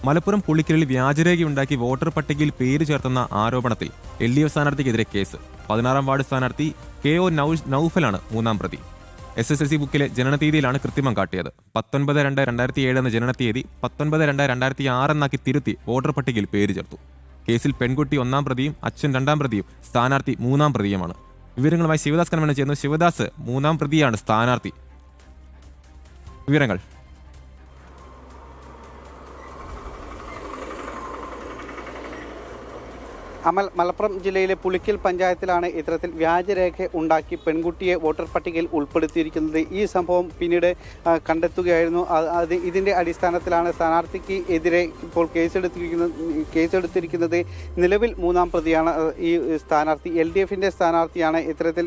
Malappuram പുളിക്കലിൽ വ്യാജരേഖയുണ്ടാക്കി voter പട്ടികയിൽ പേര് ചേർത്തെന്ന ആരോപണത്തിൽ LDF സ്ഥാനാർത്ഥിക്കെതിരെ കേസ്. 16-ാം വാർഡ് സ്ഥാനാർത്ഥി KO നൌഫലാണ് മൂന്നാം പ്രതി. SSLC ബുക്കിലെ ജനനതീയതിയിലാണ് കൃത്രിമം കാട്ടിയത്. 19/2/2007 എന്ന ജനനതീയതി 19/2/2006 എന്നാക്കി തിരുത്തി വോട്ടർ പട്ടികയിൽ പേര് ചേർത്തു. കേസിൽ പെൺകുട്ടി 1-ാം പ്രതിയും അച്ഛൻ 2-ാം പ്രതിയും സ്ഥാനാർത്ഥി 3-ാം പ്രതിയുമാണ്. വിവരങ്ങളുമായി ശിവദാസ് കൺവെന്റ് ചെയ്യുന്നു. ശിവദാസ്, 3-ാം പ്രതിയാണ് സ്ഥാനാർത്ഥി. വിവരങ്ങൾ. മലപ്പുറം ജില്ലയിലെ പുളിക്കൽ പഞ്ചായത്തിലാണ് ഇത്തരത്തിൽ വ്യാജരേഖ ഉണ്ടാക്കി പെൺകുട്ടിയെ വോട്ടർ പട്ടികയിൽ ഉൾപ്പെടുത്തിയിരിക്കുന്നത്. ഈ സംഭവം പിന്നീട് കണ്ടെത്തുകയായിരുന്നു. ഇതിൻ്റെ അടിസ്ഥാനത്തിലാണ് സ്ഥാനാർത്ഥിക്ക് എതിരെ ഇപ്പോൾ കേസെടുത്തിരിക്കുന്നത്. നിലവിൽ 3-ാം പ്രതിയാണ് ഈ സ്ഥാനാർത്ഥി. LDFിൻ്റെ സ്ഥാനാർത്ഥിയാണ് ഇത്തരത്തിൽ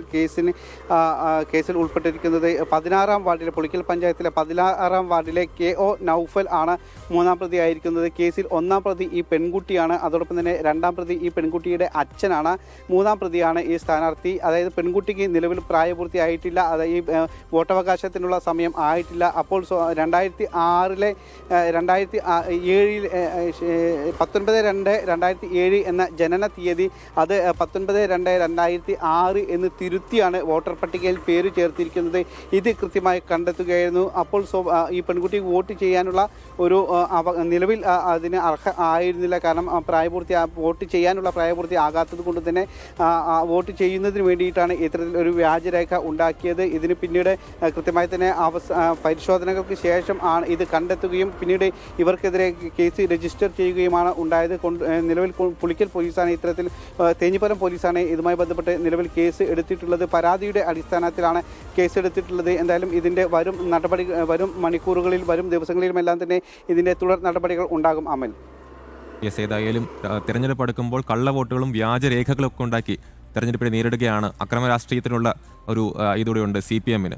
കേസിൽ ഉൾപ്പെട്ടിരിക്കുന്നത്. 16-ാം വാർഡിലെ പുളിക്കൽ പഞ്ചായത്തിലെ 16-ാം വാർഡിലെ KO നൌഫൽ ആണ് 3-ാം പ്രതി ആയിരിക്കുന്നത്. കേസിൽ 1-ാം പ്രതി ഈ പെൺകുട്ടിയാണ്. അതോടൊപ്പം തന്നെ 2-ാം പ്രതി ഈ പെൺകുട്ടിയുടെ അച്ഛനാണ്. 3-ാം പ്രതിയാണ് ഈ സ്ഥാനാർത്ഥി. അതായത് പെൺകുട്ടിക്ക് നിലവിൽ പ്രായപൂർത്തിയായിട്ടില്ല. അതായത് ഈ വോട്ടവകാശത്തിനുള്ള സമയം ആയിട്ടില്ല. അപ്പോൾ 2006-ലെ 19/2/2007 എന്ന ജനന തീയതി അത് 19/2/2006 എന്ന് തിരുത്തിയാണ് വോട്ടർ പട്ടികയിൽ പേര് ചേർത്തിരിക്കുന്നത്. ഇത് കൃത്യമായി കണ്ടെത്തുകയായിരുന്നു. അപ്പോൾ ഈ പെൺകുട്ടി വോട്ട് ചെയ്യാനുള്ള ഒരു നിലവിൽ അതിന് ആയിരുന്നില്ല. കാരണം വോട്ട് ചെയ്യാനുള്ള പ്രായപൂർത്തി ആകാത്തത് കൊണ്ട് തന്നെ വോട്ട് ചെയ്യുന്നതിന് വേണ്ടിയിട്ടാണ് ഇത്തരത്തിൽ ഒരു വ്യാജരേഖ ഉണ്ടാക്കിയത്. ഇതിന് പിന്നീട് കൃത്യമായി തന്നെ പരിശോധനകൾക്ക് ശേഷം ആണ് ഇത് കണ്ടെത്തുകയും പിന്നീട് ഇവർക്കെതിരെ കേസ് രജിസ്റ്റർ ചെയ്യുകയുമാണ് ഉണ്ടായത്. നിലവിൽ പുളിക്കൽ പോലീസാണ് ഇത്തരത്തിൽ തേഞ്ഞിപ്പലം പോലീസാണ് ഇതുമായി ബന്ധപ്പെട്ട് നിലവിൽ കേസ് എടുത്തിട്ടുള്ളത്. പരാതിയുടെ അടിസ്ഥാനത്തിലാണ് കേസ് എടുത്തിട്ടുള്ളത്. എന്തായാലും ഇതിൻ്റെ വരും മണിക്കൂറുകളിൽ വരും ദിവസങ്ങളിലുമെല്ലാം തന്നെ ഇതിൻ്റെ തുടർ നടപടികൾ ഉണ്ടാകും. അമൽ, ഏതായാലും തെരഞ്ഞെടുപ്പ് അടുക്കുമ്പോൾ കള്ളവോട്ടുകളും വ്യാജരേഖകളൊക്കെ ഉണ്ടാക്കി തെരഞ്ഞെടുപ്പിനെ നേരിടുകയാണ്. അക്രമ രാഷ്ട്രീയത്തിനുള്ള ഒരു ഇതോടെയുണ്ട് CPM-ന്.